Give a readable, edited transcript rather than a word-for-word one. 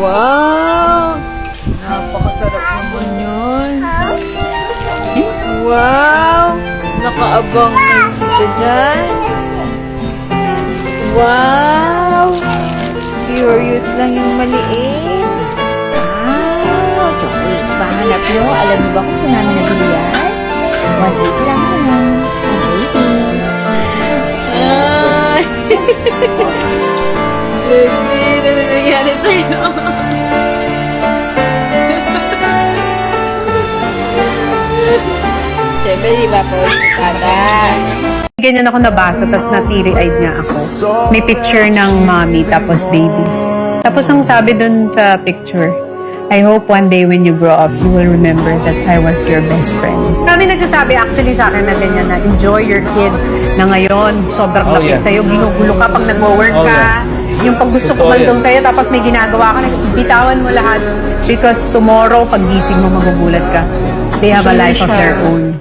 Wow! Napakasarap naman yun. Wow! Nakaabang din kita dyan. Wow! Curious lang yung maliit. Wow, chocolates pa hanap nyo. Alam niyo ba kung saan namin nabili yan? 180 lang yan. 180. Ay! Baby, ano nangyari sa'yo? Siyempre, di ba po, kata? Ganyan ako nabasa, tapos na-teary-eyed nga ako. May picture ng mommy, tapos baby. Tapos ang sabi dun sa picture, I hope one day when you grow up, you will remember that I was your best friend. Kami nagsasabi actually sa akin na ganyan na enjoy your kid na ngayon, sobrang lapit sa'yo, ginugulo ka pag nagwo-work ka. Yung pag gusto ko mandong sa'yo, tapos may ginagawa ka, bitawan mo lahat. Because tomorrow, pag gising mo, magugulat ka. They have a life of their own.